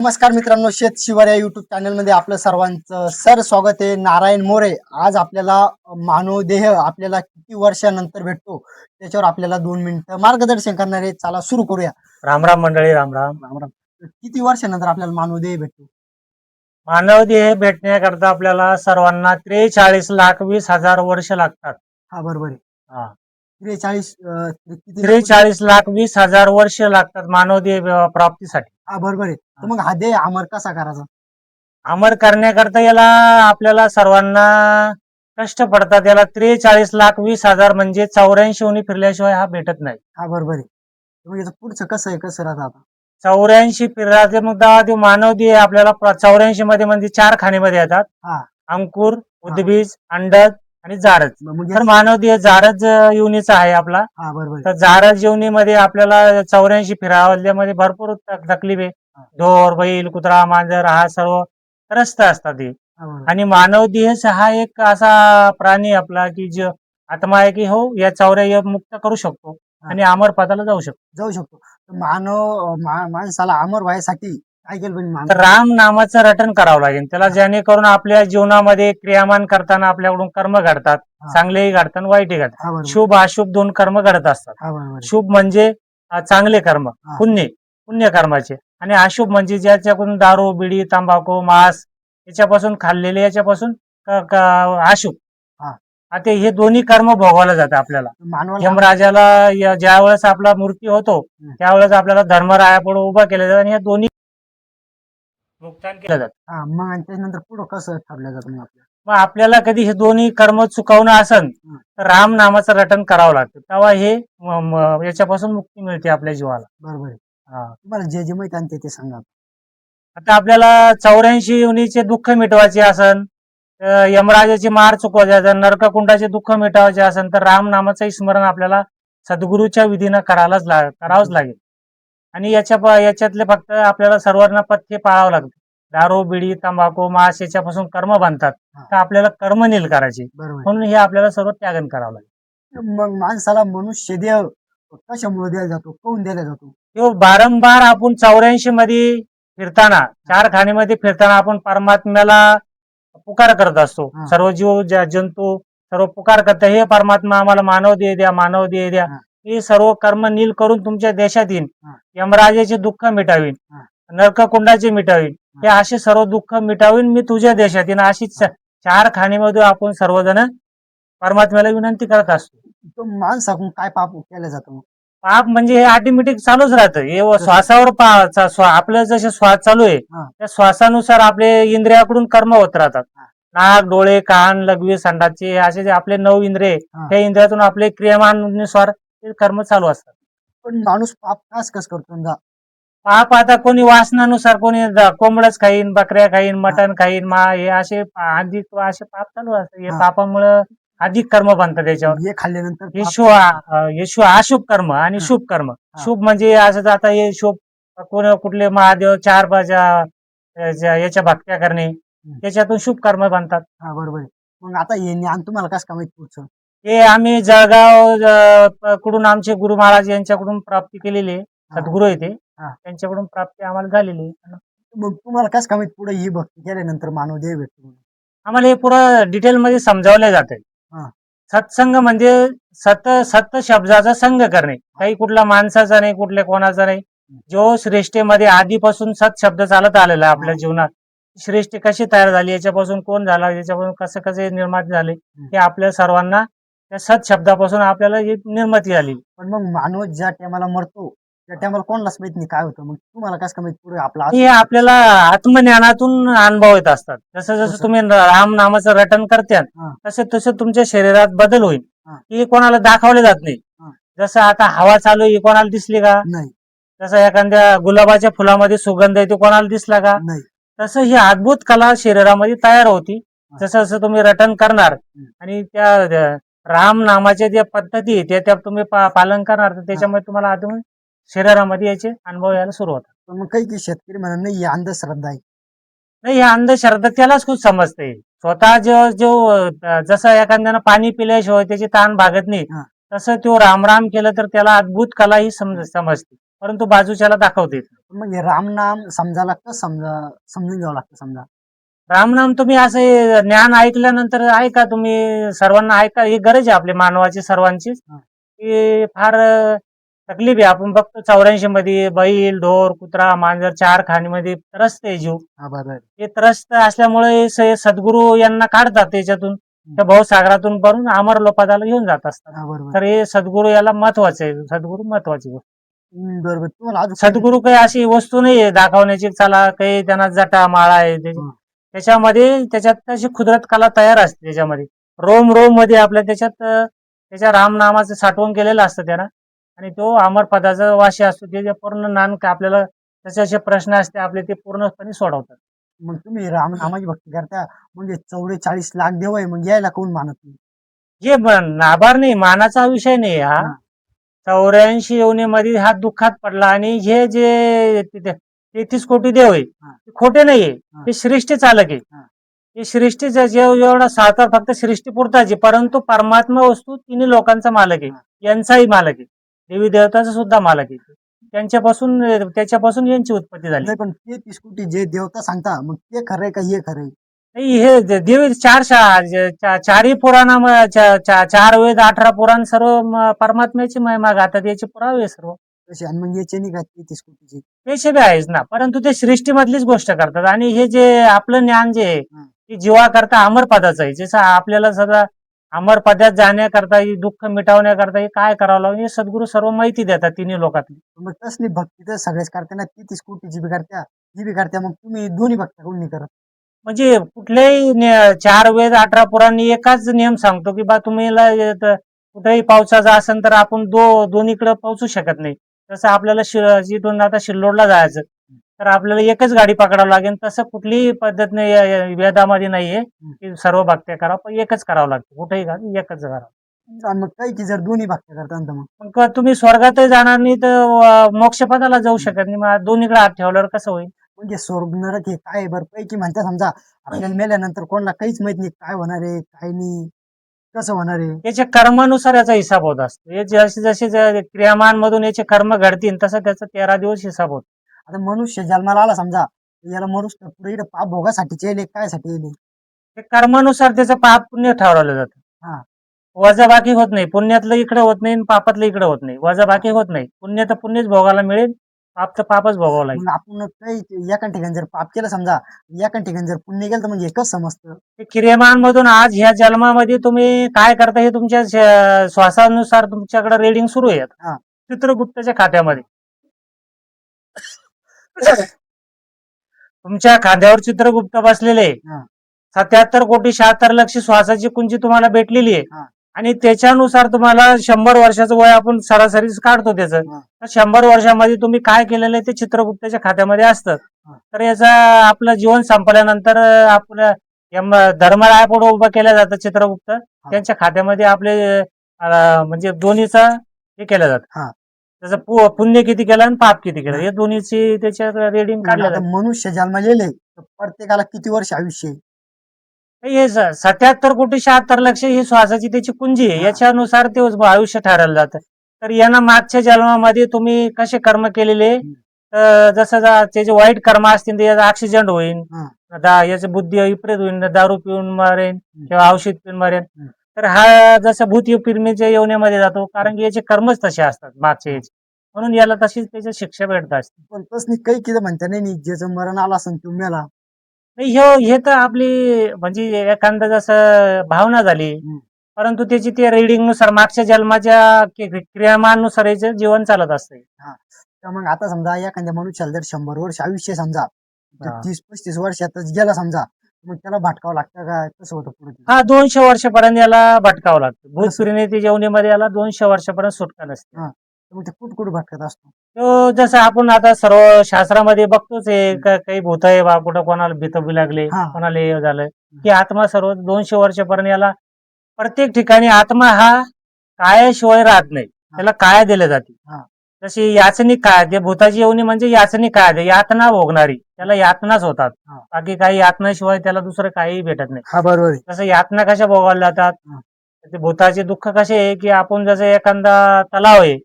नमस्कार मित्रांनो, शेत शिवार या युट्यूब चॅनलमध्ये आपलं सर्वांचं स्वागत आहे. नारायण मोरे आज आपल्याला मानव देह आपल्याला किती वर्षानंतर भेटतो त्याच्यावर आपल्याला 2 मिनिटं मार्गदर्शन करणार आहे. चला सुरू करूया. राम राम मंडळी, राम राम. राम राम. किती वर्षानंतर आपल्याला मानव देह भेटतो? मानव देह भेटण्याकरता आपल्याला सर्वांना 43,20,000 वर्ष लागतात. हा बरोबर आहे. हा. 43 किती? 43,20,000 वर्ष लागतात मानव देह प्राप्तीसाठी. हा बरोबर आहे. तर मग हा देह अमर कसा करायचा? अमर करण्याकरता याला आपल्याला सर्वांना कष्ट पडतात. याला 43,20,000 म्हणजे 84 उनी फिरल्याशिवाय हा भेटत नाही. हा बरोबर आहे. मग याचं पुढचं कसं आहे, कसं राहतं आता? 84 फिरला मग ते मानव देह आपल्याला 84 मध्ये म्हणजे 4 खाणीमध्ये येतात. हा अंकुर, उद्बीज, अंडज आणि जारज. म्हणजे तर मानव देह जारज योनीचा आहे आपला. हा बरोबर आहे. तर जारज योनीमध्ये आपल्याला 84 फिरावल्यामध्ये भरपूर तकलीफ आहे. ढोर, बैल, कुत्रा, मांजर हा सर्व त्रस्त असतात हे. हा बरोबर आहे. आणि मानव देह हा एक असा प्राणी आपला की जो आत्मा आहे की हो या 84 मुक्त करू शकतो आणि अमर पदाला जाऊ शकतो. जाऊ शकतो. तर माणसाला अमर व्हायसाठी काय केलं पाहिजे? तर राम नामाचं रटन करावं लागेल त्याला, जेणेकरून आपल्या जीवनामध्ये क्रियामान करताना आपल्याकडून कर्म घडतात. चांगलेही घडतात आणि वाईटही घडतात. हा बरोबर. शुभ अशुभ दोन कर्म घडत असतात. हा बरोबर आहे. शुभ म्हणजे चांगले कर्म, पुण्य कर्माचे, आणि अशुभ म्हणजे ज्याच्याकडून दारू, बिडी, तंबाखू, मांस याच्यापासून खाल्लेले याच्यापासून अशुभ. हा. आता हे दोन्ही कर्म भोगावलं जातं आपल्याला. मानवाला यमराजाला ज्या वेळेस आपला मृत्यू होतो त्यावेळेस आपल्याला धर्मरायापुढे उभा केलं जातं आणि या दोन्ही नुकसान केलं जातं. हा, मग आणि त्यानंतर पुढं कसं ठरलं जातं मग आपल्याला? मग आपल्याला कधी हे दोन्ही कर्म चुकवणं असन तर राम नामाचं रटन करावं लागतं. तेव्हा हे याच्यापासून मुक्ती मिळते आपल्या जीवाला. बरोबर आहे. हा. तुम्हाला जे जे माहिती आहे ते सांगा. आता आपल्याला 84 योनीचे दुःख मिटवायचे असन, यमराजाची मार चुकवायची असेल, नरककुंडाचे दुःख मिटवायचे असेल तर राम नामाचं स्मरण आपल्याला सद्गुरूच्या विधीनं करावंच लागेल. आणि याच्यातले फक्त आपल्याला सर्वांना पथ्य पाळावं लागतं. दारू, बिडी, तंबाखू, मांस याच्यापासून कर्म बांधतात. तर आपल्याला कर्म नील करायचे, बरोबर. म्हणून हे आपल्याला सर्व त्यागन करावं लागेल. मग माणसाला मनुष्य देह कशामुळे द्यायला जातो, कोण द्यायला जातो? तो वारंवार आपण 84 मध्ये फिरताना, 4 खाणीमध्ये फिरताना आपण परमात्म्याला पुकार करत असतो. सर्व जीव जंतू सर्व पुकार करतात, हे परमात्मा आम्हाला मानव देह द्या, मानव देह द्या. हे सर्व कर्म नील करून तुमच्या देशात येईन, यमराजाचे दुःख मिटावीन, नरककुंडाचे मिटावीन, हे असे सर्व दुःख मिटावीन मी तुझ्या देशात येईन. अशी 4 खाणीमध्ये आपण सर्वजण परमात्म्याला विनंती करत असतो. तो माणसाकडून काय पाप केलं जातं मग? पाप म्हणजे हे ऑटोमॅटिक चालूच राहतं. हे श्वासावर आपलं जसे श्वास चालू आहे त्या श्वासानुसार आपले इंद्रियाकडून कर्म होत राहतात. नाक, डोळे, कान, लघवी, संडाचे असे जे आपले 9 इंद्रिय त्या इंद्रियातून आपले क्रियामानुसार ते कर्म चालू असतात. पण माणूस पाप कस करतो? पाप आता कोणी वासनानुसार, कोणी कोंबडच खाईन, बकऱ्या खाईन, मटण खाईन, हे असे अधिक असे पाप चालू असतात. हे पापामुळे अधिक कर्म बनतात त्याच्यावर. हे खाल्ल्यानंतर येशू अशुभ कर्म आणि शुभ कर्म. शुभ म्हणजे असं आता हे शुभ कुठले महादेव 4 याच्या भक्त्या करणे, त्याच्यातून शुभ कर्म बनतात. हा बरोबर आहे. मग आता हे ज्ञान तुम्हाला कसं काय माहित पुढचं? हे आम्ही जळगाव कडून आमचे गुरु महाराज यांच्याकडून प्राप्ती केलेली आहे. सद्गुरू आहे ते, त्यांच्याकडून प्राप्ती आम्हाला झालेली आहे. मग तुम्हाला कसं काय माहित पुढे ही भक्ती केल्यानंतर मानव देह भेटतो? आम्हाला हे पुरं डिटेल मध्ये समजावलं जात आहे. सत्संग म्हणजे सत शब्दाचा संग करणे, काही कुठला माणसाचा नाही, कुठल्या कोणाचा नाही. जो श्रेष्ठेमध्ये आधीपासून सत शब्द चालत आलेला आहे आपल्या जीवनात. श्रेष्ठ कशी तयार झाली, याच्यापासून कोण झाला, याच्यापासून कसं कसे निर्माण झाले, हे आपल्या सर्वांना त्या सत शब्दापासून आपल्याला निर्मिती झाली. पण मग माणूस ज्या टायमाला मरतो त्या टायमाला कोणालाच माहित नाही काय होतं. मग तुम्हाला कसं काय माहित पुढे आपला? हे आपल्याला आत्मज्ञानातून अनुभव येत असतात. जसं तुम्ही राम नामाचं रटन करत्या तसं तुमच्या शरीरात बदल होईल. हे कोणाला दाखवले जात नाही. जसं आता हवा चालू आहे, कोणाला दिसली का? नाही. जसं एखाद्या गुलाबाच्या फुलामध्ये सुगंध आहे, तो कोणाला दिसला का? नाही. तसं ही अद्भुत कला शरीरामध्ये तयार होती. जसं जसं तुम्ही रटन करणार आणि त्या राम नामाच्या ज्या पद्धती आहे त्या तुम्ही पालन करणार, तर त्याच्यामुळे तुम्हाला अजून शरीरामध्ये याचे अनुभव यायला सुरू होतात. पण मग काही शेतकरी म्हणत नाही ही अंधश्रद्धा आहे. नाही, ही अंधश्रद्धा त्यालाच खूप समजते. स्वतः जसं एखाद्यानं पाणी पिल्याशिवाय त्याची ताण भागत नाही, तसं तो राम राम केलं तर त्याला अद्भुत कला ही समजते. परंतु बाजूच्याला दाखवता येत नाही. मग हे रामनाम समजायला लागतं, समजून घ्यावं लागतं समजा. रामनाम तुम्ही असे ज्ञान ऐकल्यानंतर ऐका, तुम्ही सर्वांना ऐका, ही गरज आहे आपली मानवाची सर्वांचीच. हा. की फार तकलीफ आहे. आपण बघतो 84 मध्ये बैल, ढोर, कुत्रा, मांजर 4 खाणीमध्ये त्रस्त आहे जीव. हा बरोबर. हे त्रस्त असल्यामुळे सद्गुरू यांना काढतात त्याच्यातून, त्या भवसागरातून भरून अमर लोपदाला घेऊन जात असतात. हा बरोबर. तर हे सद्गुरू याला महत्वाचे आहे. सद्गुरू महत्वाची गोष्ट. बरोबर. तुम्हाला अजून सद्गुरू काही अशी वस्तू नाहीये दाखवण्याची, चला काही त्यांना जटा माळा आहे हं. त्याच्यामध्ये त्याच्यात तशी कुदरत कला तयार असते. त्याच्यामध्ये रोम रोम मध्ये आपल्या त्याच्यात त्याच्या रामनामाचं साठवण केलेलं असतं त्याला, आणि तो अमर पदाचा वाशी असतो. ते पूर्ण नानक आपल्याला त्याचे असे प्रश्न असते आपले ते पूर्णपणे सोडवतात. मग तुम्ही रामनामाची भक्ती करता, म्हणजे 44 लाख देव आहे, मग यायला कोण मानत नाही? हे नाभार नाही, मानाचा विषय नाही हा. हा. 84 योनीमध्ये हा दुःखात पडला, आणि हे जे 33 कोटी देव आहे हा. ते खोटे नाहीये, हा. हे सृष्टी चालक आहे. हा. हे सृष्टीचा एवढा साकार फक्त सृष्टी पुरताच आहे, परंतु परमात्मा वस्तू तिन्ही लोकांचा मालक आहे. हा. यांचाही मालक आहे, देवी देवताचा सुद्धा मालक आहे. त्याच्यापासून यांची उत्पत्ती झाली. नाही, पण 33 कोटी जे देवता सांगता, मग ते खरंय का हे खरंय? नाही, हे देवी चारही पुराण, 4 वेद 18 पुराण सर्व परमात्म्याची महिमा गातात, याचे पुरावे आहे सर्व. तसे आणि मग याचे नाही का 33 कोटीचे? पेशे बी आहेच ना, परंतु ते सृष्टीमधलीच गोष्ट करतात. आणि हे जे आपलं ज्ञान जे आहे हं. ते जीवाकरता अमर पदाचं आहे. जसं आपल्याला सगळं अमर पदात जाण्याकरता, ही दुःख मिटवण्याकरता हे काय करावं लागेल हे सद्गुरू सर्व माहिती देतात तिन्ही लोकातली. मग तसली भक्ती तर सगळेच करताना 33 कोटीची बी करत्या, ही बी करत्या, मग तुम्ही दोन्ही भक्ती कोण नाही करत? म्हणजे कुठल्याही 4 वेद 18 पुराण एकाच नियम सांगतो की बा तुम्हाला कुठेही पावसाचा असेल तर आपण दोन्हीकडे पोहोचू शकत नाही. तसं आपल्याला जिथून आता शिल्लोडला जायचं तर आपल्याला एकच गाडी पकडावं लागेल. तसं कुठलीही पद्धत नाही वेदामध्ये नाहीये की सर्व भक्त्या करा, पण एकच करावं लागतं. कुठेही गाडी एकच करा. आणि मग काही की जर दोन्ही भक्ती करता तर मग मग तुम्ही स्वर्गातही जाणार नाही तर मोक्षपदाला जाऊ शकत नाही. मग दोन्हीकडे हात ठेवल्यावर कसं होईल? म्हणजे स्वर्ग नरक हे काय बरं? पैकी म्हणता समजा आपल्याला मेल्यानंतर कोणाला काहीच माहित नाही काय होणार आहे, काय नाही, कसं होणार आहे. याच्या कर्मानुसार याचा हिसाब होत असतो. हे जसे जसे क्रियामान मधून याचे कर्म घडतील तसं त्याचा 13 दिवस हिसाब होतो. आता मनुष्य जन्माला आला समजा, याला मनुष्य पुढे इकडे पाप भोगासाठी येईल, काय साठी येईल? ते कर्मानुसार त्याचं पाप पुण्य ठरवलं जातं. हा. वजाबाकी होत नाही. पुण्यातलं इकडे होत नाही आणि पापातलं इकडे होत नाही. वजाबाकी होत नाही. पुण्य तर पुण्यच भोगायला मिळेल, पाप तर पापच भोगावं लागेल. मग आपण काही एका ठिकाणी जर पाप केलं समजा, एका ठिकाणी जर पुण्य केलं तर म्हणजे एकच समजतं. ते क्रियमान मधून आज ह्या जन्मामध्ये तुम्ही काय करता हे तुमच्या श्वासानुसार तुमच्याकडे रेडिंग सुरू आहे. हा. चित्रगुप्तच्या खात्यामध्ये तुमच्या खांद्यावर चित्रगुप्त बसलेले हा. 77 कोटी 76 लक्ष श्वासाची कुंजी तुम्हाला भेटलेली आहे. हा. आणि त्याच्यानुसार तुम्हाला 100 वर्षाचं वय आपण सरासरी काढतो त्याचं. हा. तर 100 वर्षामध्ये तुम्ही काय केलेलं आहे ते चित्रगुप्ताच्या खात्यामध्ये असतं. हा. तर याचा आपलं जीवन संपल्यानंतर आपल्या धर्मराया पुढे उभं केलं जातं चित्रगुप्त. त्यांच्या खात्यामध्ये आपले म्हणजे दोन्हीचा हे केलं जातं. हा. त्याचं पुण्य किती केलं आणि पाप किती केलं हे दोन्हीची त्याच्या रेडिंग काढलं आता जातं. मनुष्य जन्माला येले तर प्रत्येकाला किती वर्ष आयुष्य आहे? हे 77 कोटी 76 लक्ष ही श्वासाची त्याची कुंजी आहे. हा. याच्यानुसार ते आयुष्य ठरवलं जातं. तर यांना मागच्या जन्मामध्ये तुम्ही कसे कर्म केलेले, तर जसं त्याचे वाईट कर्म असतील तर याचा ऍक्सिडेंट होईल, याची बुद्धी विपरीत होईल, दारू पिऊन मरेन किंवा औषध पिऊन मरेन. तर हा जसं भूत फिल्मीच्या येवण्यामध्ये जातो, कारण की याचे कर्मच तसे असतात मागच्या याचे, म्हणून याला तशीच त्याची शिक्षा भेटत असते. पण तसं काही किती म्हणता नाही, ज्याचं मरण आलं असेल तो मेला. नाही, हे तर आपली म्हणजे एखादा जसं भावना झाली, परंतु त्याची ते रिडिंग नुसार मागच्या जन्माच्या क्रियामानुसार याचं जीवन चालत असते. तर मग आता समजा एखाद्या मनुष्याला जर 100 वर्ष आयुष्य समजा, हा. 30-35 वर्षातच गेला समजा, मग त्याला भटकावं लागतं का? कसं होतं पुढे? हा, 200 वर्षापर्यंत याला भटकावं लागतं. भूत परिणिती जेवणीमध्ये याला 200 वर्षापर्यंत सुटका नसते. मग ते कुठं कुठं भटकत असतो? तो जसं आपण आता सर्व शास्त्रामध्ये बघतोच आहे, काही भूत आहे बा, कुठं कोणाला भीतबी लागले, कोणाला हे झालं, की आत्मा सर्व 200 वर्षापर्यंत याला प्रत्येक ठिकाणी आत्मा हा कायाशिवाय राहत नाही, त्याला काया दिल्या जाते. जशी याचनी काय, ते भूताची येवणी म्हणजे याचनी काय, यातना भोगणारी, त्याला यातनाच होतात. बाकी काही यातनाशिवाय त्याला दुसरं काही भेटत नाही. हा बरोबर. तसं यातना कशा भोगायला जातात, ते भूताचे दुःख कसे आहे की आपण जसं एखादा तलाव आहे,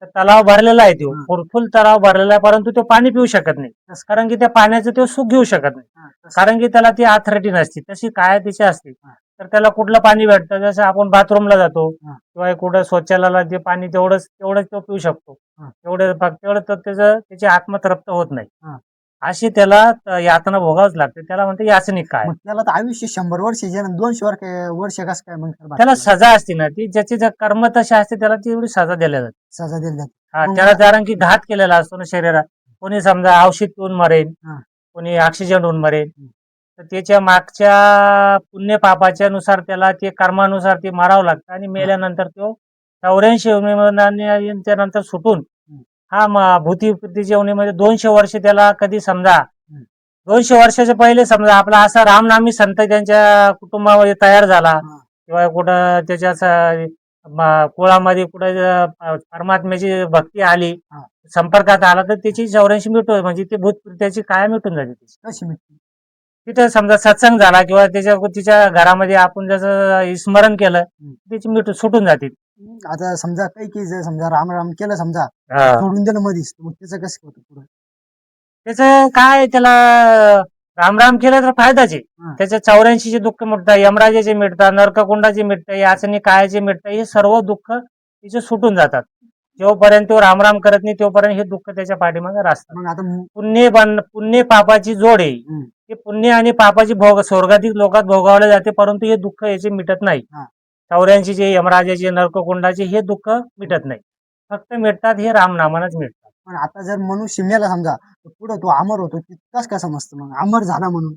तर तलाव भरलेला आहे तो हा. फुल तलाव भरलेला आहे, परंतु तो पाणी पिऊ शकत नाही. तसं. कारण की त्या पाण्याचं तो सुख घेऊ शकत नाही. हा, तसं. कारण की त्याला ती अथॉरिटी नसते, तशी काय तिची असते. हा. तर त्याला कुठलं पाणी भेटतं, जसं आपण बाथरूमला जातो हा. किंवा कुठं शौचालयाला जे पाणी तेवढंच तो पिऊ शकतो. हा. तेवढं तर त्याची आत्मा तृप्त होत नाही. हा. अशी त्याला यातना भोगावच लागते. त्याला म्हणते याचनिक काय. मग त्याला तर आयुष्य 100 वर्ष 200 वर्ष कसं काय मग त्याला सजा असते ना, ती ज्याची कर्म तशी असते त्याला तेवढी सजा दिल्या जाते. सजा दिली जाते. हा, मग त्याला कारण की घात केलेला असतो ना शरीरात. कोणी समजा औषध पिऊन मरेल, हा. कोणी ऑक्सिजन होऊन मरेल. हम्म. तर त्याच्या मागच्या पुण्य पापाच्या नुसार त्याला ते कर्मानुसार ते मारावं लागतं आणि मेल्यानंतर तो 84 योनीच्या नंतर सुटून हा भूतीच्या योनीमध्ये 200 वर्ष त्याला कधी समजा 200 वर्षाच्या पहिले समजा आपला असा रामनामी संत त्यांच्या कुटुंबामध्ये तयार झाला हा. किंवा कुठं त्याच्या कुळामध्ये कुठं परमात्म्याची भक्ती आली, हा. संपर्कात आला, तर त्याची 84 मिटो म्हणजे ते भूत त्याची काय मिटून जाते. कशी मिळते? तिथं समजा सत्संग झाला किंवा तिच्या घरामध्ये आपण जसं स्मरण केलं त्याची मिटून सुटून जाते. आता समजा काही जर समजा राम राम केलं समजा सोडून दिलं मधीच, मग त्याचं कसं होतं पुढं? त्याचं काय, त्याला राम राम केलं तर फायदाच आहे. हा. त्याच्या 84 दुःख मिटतात, यमराजाचे मिटतात, नरककुंडाचे मिटतात, याचनी कायाचे मिटतात, हे सर्व दुःख तिचे सुटून जातात. जोपर्यंत तो राम राम करत नाही तोपर्यंत हे दुःख त्याच्या पाठीमागे असतात. मग आता पुण्य पापाची जोड आहे. ते पुण्य आणि पापाची स्वर्गाधिक लोकात भोगावले जाते, परंतु हे दुःख याचे मिटत नाही. हा. 84 यमराजाचे नरककुंडाचे हे दुःख मिटत नाही. फक्त मिटतात हे रामनामानच मिटतात. पण आता जर मनुष्य मेला समजा तर पुढे तो अमर होतो, तितकाच का समजतं मग अमर झाला म्हणून?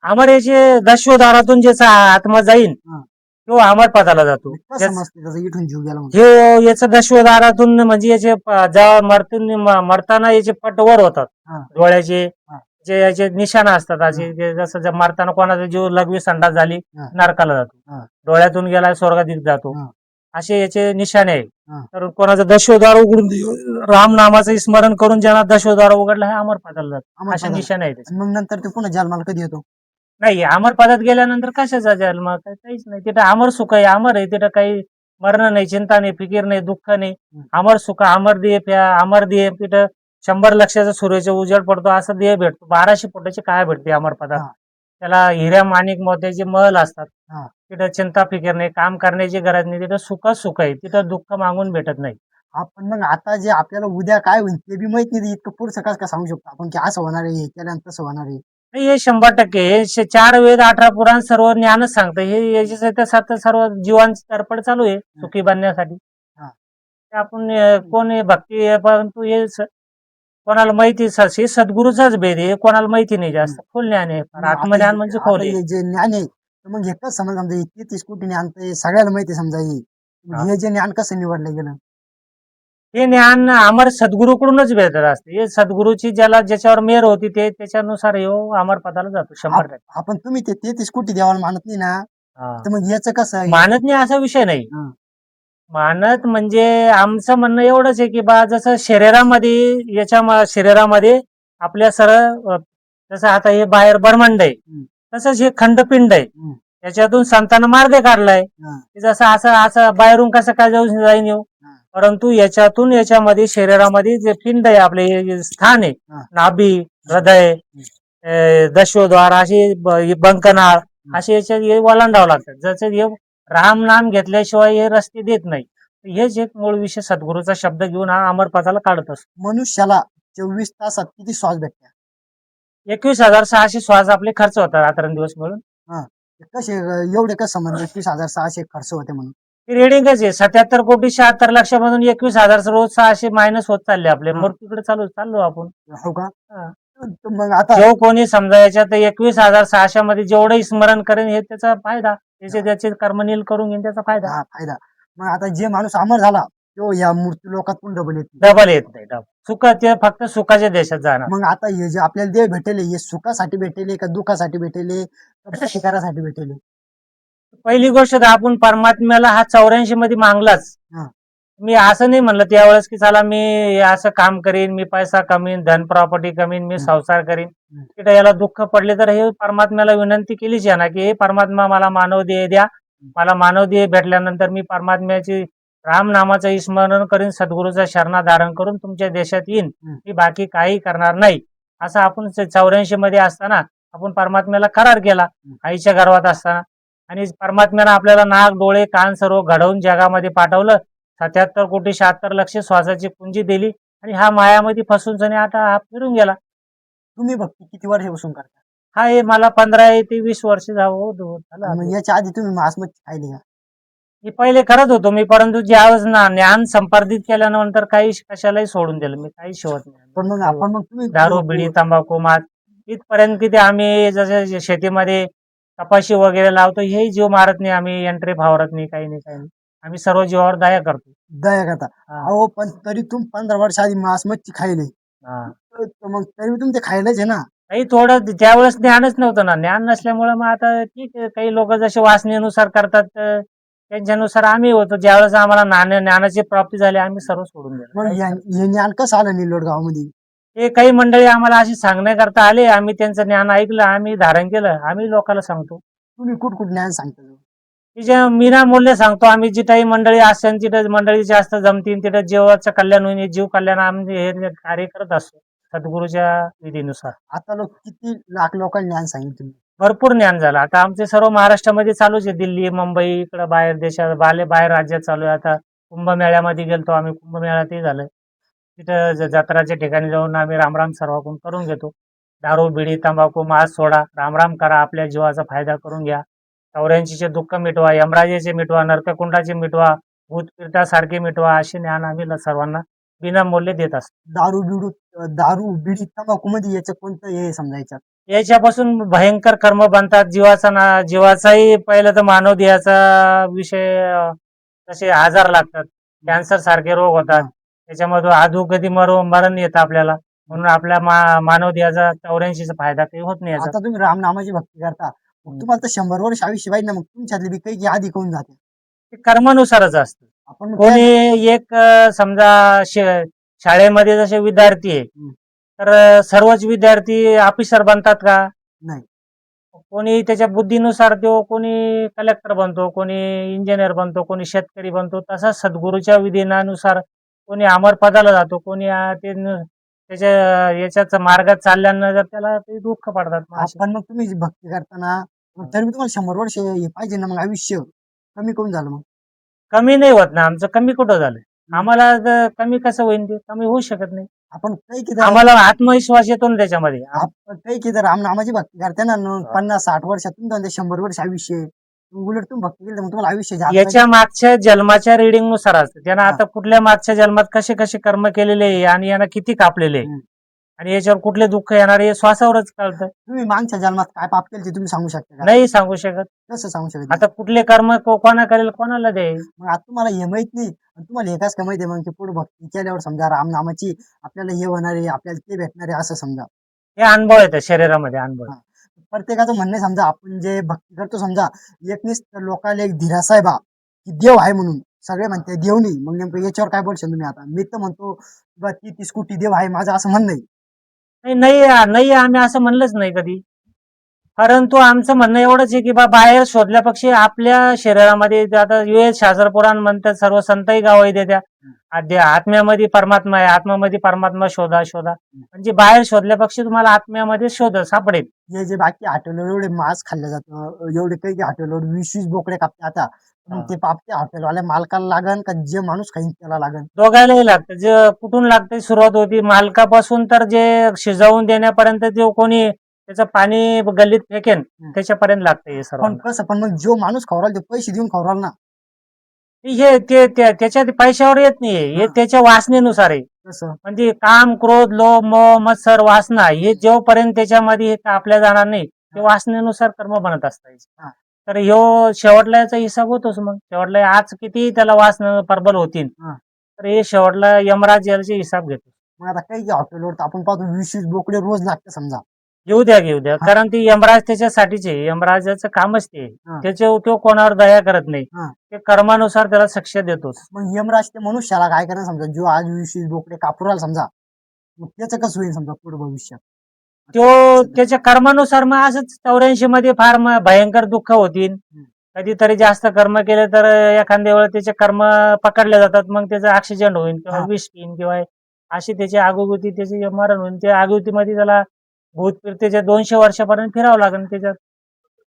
अमर याचे दशवदारातून ज्याचा आत्मा जाईल हा. तो अमर पदाला जातो. कसं समजतं त्याचा इथून जीव गेला म्हणून? हे याचं दशवदारातून म्हणजे याचे जेव्हा मरताना याचे पट वर होतात. हा. डोळ्याचे हा. जे याचे निशाणा असतात असे, जसं मरताना कोणाचा जीव लघवी संडास झाली हा. नरकाला जातो, हा. डोळ्यातून गेला स्वर्गाधिक जातो, हा. असे याचे निशाणे आहे. हा. तर कोणाचं दशवदार उघडून राम नामाचं स्मरण करून ज्यांना दशवदार उघडला हे अमर पदाला जातो. अमर असे पदाला. निशाणे आहेत. आणि मग नंतर ते पुन्हा जन्माला कधी येतो? नाही, अमर पदात गेल्यानंतर कशाचा जन्म, काहीच नाही. तिथं अमर सुख आहे, अमर आहे. तिथं काही मरण नाही, चिंता नाही, फिकीर नाही, दुःख नाही. अमर सुख, अमर देह प्या, अमर देह. तिथं 100 लक्षाचा सूर्याचा उजेड पडतो असं देह भेटतो. 1200 फुटाची काय भेटते अमर पदात. हा. त्याला हिऱ्या माणिक मोत्याचे महल असतात. हा. तिथं चिंता फिकीर नाही, काम करण्याची गरज नाही. तिथं सुखच सुख आहे, तिथं दुःख मागून भेटत नाही. आपण मग आता जे आपल्याला उद्या काय होईल ते बी माहित नाही, इतकं पुढचं कसं काय सांगू शकतो आपण की असं होणार आहे, हे केल्यानंतर तसं होणार आहे? नाही, हे 100% हे 4 वेद 18 पुराण सर्व ज्ञानच सांगतं. हे याच्यासाठी सर्व जीवांची तडपड चालू आहे सुखी बनण्यासाठी. हा. ते आपण कोण आहे भक्ती आहे, परंतु हे कोणाला माहिती हे सद्गुरूचाच भेद आहे. हे कोणाला माहिती नाही जास्त. खोल ज्ञान आहे, मग आता आत्मज्ञान म्हणजे खोल आता आहे. हे जे ज्ञान आहे तर मग हे कसं समज समजा 30 कोटी ज्ञान तर हे सगळ्याला माहिती आहे समजा हे. मग हे जे ज्ञान कसं निवडलं गेलं? हे ज्ञान अमर सद्गुरूकडूनच भेटत असते. हे सद्गुरूची ज्याच्यावर मेहर होती ते त्याच्यानुसार हे अमर पदाला जातो 100%. आपण तुम्ही ते 33 कोटी देवाला मानत नाही ना, हा. तर मग याचं कसं आहे? मानत नाही असा विषय नाही. हा. मानत म्हणजे आमचं म्हणणं एवढंच आहे की बा जसं शरीरामध्ये शरीरामध्ये आपल्या जसं आता हे बाहेर ब्रह्मांड आहे, तसंच हे खंडपिंड आहे. त्याच्यातून संतांना मार्ग काढलाय हा. की जसं असं बाहेरून कसं काय जाईन येऊ, हा. परंतु याच्यामध्ये शरीरामध्ये जे पिंड आहे आपले हे स्थान आहे, हा. नाभी, हृदय, दशोद्वार, अशी बंकनाळ, असे याच्यात हे ओलांडावं लागतात. जसं हे राम नाम घेतल्याशिवाय हे रस्ते देत नाही. हेच एक मूळ विषय सद्गुरूचा शब्द घेऊन हा अमर पदाला काढत असतो. मनुष्याला 24 तासात किती श्वास भेटतात? 21,600 श्वास आपले खर्च होतात रात्रंदिवस मिळून. कसे एवढे कसं समजलं 21,600 खर्च होते म्हणून? रेडिंगच आहे. 77 कोटी 76 लक्षामधून 21,000 रोज 600 मायनस होत चालले आपले. मृत्यूकडे चाललो आपण. हो का? हा. तर मग आता जो कोणी समजा याच्यात 21,600 मध्ये जेवढं स्मरण करेन हे त्याचा फायदा, त्याचे कर्मनील करून घेईन त्याचा फायदा. हा फायदा. मग आता जे माणूस अमर झाला तो या मृत्यू लोकात पण डबल येतो. डबल येत नाही. सुख ते फक्त सुखाच्या देशात जाणार. मग आता हे जे आपल्याला देव भेटेल हे सुखासाठी भेटेल का दुःखासाठी भेटेल का शिकारासाठी भेटेल? पहिली गोष्ट तर आपण परमात्म्याला हा 84 मध्ये मागलाच. हा. मी असं नाही म्हणलं त्यावेळेस की चला मी असं काम करीन, मी पैसा कमीन, धन प्रॉपर्टी कमीन, मी संसार करीन. तिथं याला दुःख पडले तर हे परमात्म्याला विनंती केलीच आहे ना की हे परमात्मा मला मानव देह द्या. मला मानव देह भेटल्यानंतर मी परमात्म्याची राम नामाचं स्मरण करीन, सद्गुरूचा शरणा धारण करून तुमच्या देशात येईन, मी बाकी काही करणार नाही, असं आपण 84 मध्ये असताना आपण परमात्म्याला करार केला, आईच्या गर्भात असताना. आणि परमात्म्यानं आपल्याला नाक, डोळे, कान सर्व घडवून जगामध्ये पाठवलं. 77 कोटी 76 लक्ष श्वासाची कुंजी दिली आणि हा मायामध्ये फसून सनी आता हा फिरून गेला. तुम्ही भक्ती किती वर्षापासून करता? हा हे मला 15 ते 20 वर्ष झालं. मग याच्या आधी तुम्ही मांस मच्छी खायली का? मी पहिले करत होतो मी, परंतु ज्यावेळेस ज्ञान संपादित केल्यानंतर काही कशालाही सोडून दिलं, मी काही शिवत नाही. पण मग तुम्ही दारू, बिडी, तंबाखू, मात इथपर्यंत की ते आम्ही जसे शेतीमध्ये कपाशी वगैरे लावतो, हे जीव मारत नाही, आम्ही एंट्री फावरत नाही, काही नाही. आम्ही सर्व जीवावर दया करतो. दया करता. हा. अहो पण तरी तुम्ही 15 वर्ष आधी मांस मच्छी खायले, हा. तर मग तरी तुम्ही ते खायलाच आहे ना. काही थोडं त्यावेळेस ज्ञानच नव्हतं ना, ज्ञान नसल्यामुळे मग आता ठीक आहे, काही लोक जसे वासनेनुसार करतात त्यांच्यानुसार आम्ही होतो. ज्यावेळेस आम्हाला ज्ञानाची प्राप्ती झाली, आम्ही सर्व सोडून मग दिलं. हे ज्ञान कसं आलं निलोड गावामध्ये? ते काही मंडळी आम्हाला अशी सांगण्याकरता आले, आम्ही त्यांचं ज्ञान ऐकलं, आम्ही धारण केलं, आम्ही लोकांना सांगतो. तुम्ही कुठ ज्ञान सांगता? की जे मीना मूल्य सांगतो आम्ही, जिथेही मंडळी असेल तिथे मंडळी जास्त जमतील, तिथे जीवाचं कल्याण होईल, जीव कल्याण आम्ही हे कार्य करत असतो सद्गुरूच्या विधीनुसार. आता लोक किती लाख लोकांना ज्ञान सांगितलं तुम्ही? भरपूर ज्ञान झालं. आता आमचे सर्व महाराष्ट्रामध्ये चालूच आहे, दिल्ली, मुंबई, इकडं बाहेर देशात, बाहेर राज्यात चालू आहे. आता कुंभमेळ्यामध्ये गेलतो आम्ही, कुंभमेळ्यातही झालं. तिथं जत्राच्या ठिकाणी जाऊन आम्ही रामराम सर्वांकडून करून घेतो. दारू, बिडी, तंबाखू, मांस सोडा, रामराम करा, आपल्या जीवाचा फायदा करून घ्या. 84चे दुःख मिटवा, यमराजेचे मिटवा, नरककुंडाचे मिटवा, भूतपिंडासारखे मिटवा, असे ज्ञान आम्ही सर्वांना विनामूल्य देत असतो. दारू बिडी तंबाखू मध्ये याचं कोणतं हे समजायचं? याच्यापासून भयंकर कर्म बनतात. जीवाचाही पहिलं तर मानव देहाचा विषय तसे आजार लागतात, कॅन्सर सारखे रोग होतात. त्याच्यामधून अधोगती मरण येतं आपल्याला, म्हणून आपल्या मानव देहाचा 84चा फायदा काही होत नाही याचा. आता तुम्ही रामनामाची भक्ती करता, मग तुम्हाला तर 100 वर्ष आयुष्य पाहिजे ना, मग तुमच्यातली बी काही आधी कोण जाते? ते कर्मानुसारच असतं. आपण मग कोणी एक समजा शाळेमध्ये जसे विद्यार्थी आहे, तर सर्वच विद्यार्थी ऑफिसर बनतात का? नाही. कोणी त्याच्या बुद्धीनुसार तो कोणी कलेक्टर बनतो, कोणी इंजिनियर बनतो, कोणी शेतकरी बनतो. तसा सद्गुरूच्या विधानानुसार कोणी अमर पदाला जातो, कोणी त्याच्या याच्याच मार्गात चालल्यानंतर त्याला ते दुःख पडतात. पण मग तुम्ही जी भक्ती करताना मग तरी तुम्हाला 100 वर्ष हे पाहिजे ना, मग आयुष्य कमी कोण झालं मग? कमी नाही होत ना, आमचं कमी कुठं झालं? आम्हाला कमी कसं होईल? ते कमी होऊ शकत नाही. आपण काही आम्हाला आत्मविश्वास येतो ना त्याच्यामध्ये. काही रामनामाची भक्ती करते ना, 50-60 वर्षात तुमचं 100 वर्ष आयुष्य, उलट तुम्ही भक्ती केली तर मग तुम्हाला आयुष्य जास्त याच्या मागच्या जन्माच्या रिडिंग नुसार असतं. त्यानं आता कुठल्या मागच्या जन्मात कसे कसे कर्म केलेले आहे आणि यानं किती कापलेले आहे आणि याच्यावर कुठले दुःख येणार हे श्वासावरच कळतं. तुम्ही मागच्या जन्मात काय पाप केले ते तुम्ही सांगू शकता का? नाही सांगू शकत. कसं सांगू शकत? आता कुठले कर्म कोणा करेल, कोणाला देईल? मग आता तुम्हाला हे माहित नाही, तुम्हाला हे कसं काय माहिती मग की पुढे भक्ती केल्यावर समजा रामनामाची आपल्याला हे होणार आहे, आपल्याला ते भेटणार आहे असं समजा? हे अनुभव येतं शरीरामध्ये, अनुभव. प्रत्येकाचं म्हणणं समजा आपण जे भक्ती करतो समजा एकनीच लोकांना एक धीरासाय बा की देव आहे म्हणून सगळे म्हणते देव नाही, मग नेमकं याच्यावर काय बोलशाल तुम्ही? आता मी तर म्हणतो बा 30 कोटी देव आहे, माझं असं म्हणणं आहे. नाही आम्ही असं म्हणलंच नाही कधी. परंतु आमचं म्हणणं एवढंच आहे की बाहेर शोधल्यापेक्षा आपल्या शरीरामध्ये आता वेद शास्त्र पुराण म्हणतात, सर्व संतही गावही देत्या आत्म्यामध्ये परमात्मा आहे, आत्म्यामध्ये परमात्मा शोधा. म्हणजे बाहेर शोधल्यापेक्षा तुम्हाला आत्म्यामध्ये सापडेल. हे जे बाकी हॉटेलवर एवढे मांस खाल्लं जातं, एवढे काही हॉटेलवर 20-20 बोकडे कापते आता, मग ते पाप त्या हॉटेलवाल्या मालकाला लागन का जे माणूस खाईन त्याला लागन? दोघायलाही लागतं. जे कुठून लागतं सुरुवात होती मालकापासून, तर जे शिजवून देण्यापर्यंत जो कोणी त्याचं पाणी गल्लीत फेकेन त्याच्यापर्यंत लागतं हे सर्व. पण कसं? पण मग जो माणूस खवराल ते पैसे देऊन खवराल ना. हे त्याच्या पैशावर येत नाहीये, हे त्याच्या वासनेनुसार आहे. कसं? म्हणजे काम, क्रोध, लोभ, मोह, मत्सर, वासना हे जोपर्यंत त्याच्यामध्ये कापल्या जाणार नाही, ते वासनेनुसार कर्म बनत असतात. तर ह्यो शेवटला याचा हिसाब होतोच. मग शेवटला आज किती त्याला वासना प्रबल होतील, तर हे शेवटला यमराज याचे हिसाब घेतो. मग आता काही हॉटेलवर आपण पाहतो 20-20 बोकडे रोज लागते समजा. घेऊ द्या, कारण ती यमराज त्याच्यासाठीच आहे. यमराजाचं कामच ते तो कोणावर दया करत नाही, ते कर्मानुसार त्याला शिक्षा देतोच. मग यमराज ते मनुष्याला काय करणार समजा, जो आज 20-20 बोकडे कापुराल समजा, मग त्याचं कसं होईल समजा पुढे भविष्यात? तो त्याच्या कर्मानुसार मग असंच 84 मध्ये फार भयंकर दुःख होतील. कधीतरी जास्त कर्म केले तर एखाद्या वेळेस त्याचे कर्म पकडले जातात, मग त्याचं ऍक्सिडेंट होईल किंवा हा. विष पिन किंवा अशी त्याची आगुगुती त्याची मरण होईल. त्या आगुगुतीमध्ये त्याला भूत फिरतेच्या 200 वर्षापर्यंत फिरावं लागेल त्याच्यात.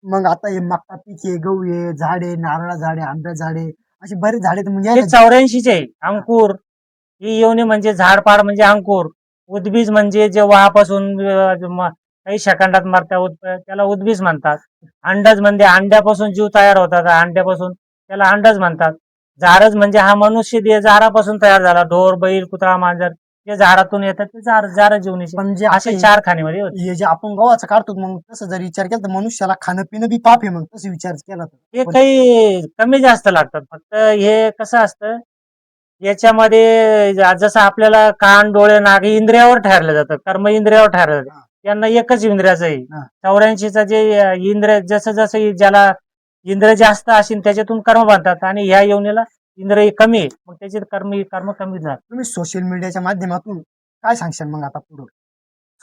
मग आता हे मका पीक आहे, गहू आहे, झाडे, नारळा झाडे, आंब्या झाडे, अशी बरेच झाडे आहेत. म्हणजे हे याला 84 आहे. अंकुर ही योनी म्हणजे झाडपाड म्हणजे अंकुर. उद्बीज म्हणजे जे वहापासून काही सेकंदात मरता त्याला उद्बीज म्हणतात. अंडज म्हणजे अंड्यापासून जीव तयार होतात, अंड्यापासून त्याला अंडज म्हणतात. झाडच म्हणजे हा मनुष्य देह झाडापासून तयार झाला. ढोर, बैल, कुत्रा, मांजर जे झाडातून येतात ते झाड जीवनीचे. पण जे आता असे 4 खाणीमध्ये होते. हे जे आपण गव्हाचं काढतो, मग तसं जर विचार केला तर मनुष्याला खाणं पिणं बी पाप आहे. मग तसं विचार केला तर हे पण काही कमी जास्त लागतात. फक्त हे कसं असतं याच्यामध्ये जसं आपल्याला कान, डोळे, नाक हे इंद्रियावर ठरलं जातं, कर्म इंद्रियावर ठरलं जातं. हा. त्यांना एकच इंद्रियाचं आहे. हा. 84चा जे इंद्रिय जसं जसं ज्याला इंद्रिय जास्त असेल त्याच्यातून कर्म बांधतात आणि ह्या योनीला इंद्रिय कमी आहे, मग त्याचे कर्म कमी जातात. तुम्ही सोशल मीडियाच्या माध्यमातून काय सांगशाल मग आता पुढे?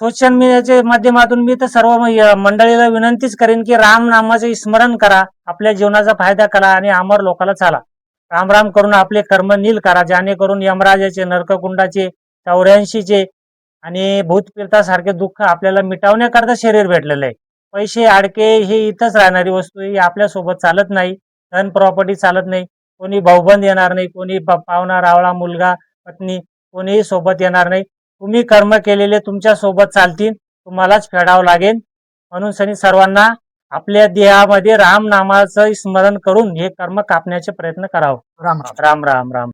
सोशल मीडियाच्या माध्यमातून मी तर सर्व मंडळीला विनंतीच करेन की राम नामाचे स्मरण करा, आपल्या जीवनाचा फायदा करा आणि अमर लोकाला चाला. राम राम करून आपले कर्म नील करा, जेणेकरून यमराजाचे, नरककुंडाचे, 84चे आणि भूतपिरतासारखे दुःख आपल्याला मिटवण्याकरता शरीर भेटलेलं आहे. पैसे आडके हे इथंच राहणारी वस्तू आहे, ही आपल्यासोबत चालत नाही. धन प्रॉपर्टी चालत नाही. कोणी भाऊबंद येणार नाही, कोणी पाहुणा रावळा मुलगा पत्नी कोणीही सोबत येणार नाही. तुम्ही कर्म केलेले तुमच्या सोबत चालतील, तुम्हालाच फेडावं लागेल. म्हणून सर्वांना आपल्या देहामध्ये राम नामाचं स्मरण करून हे कर्म कापण्याचे प्रयत्न करावं. राम राम. राम राम राम.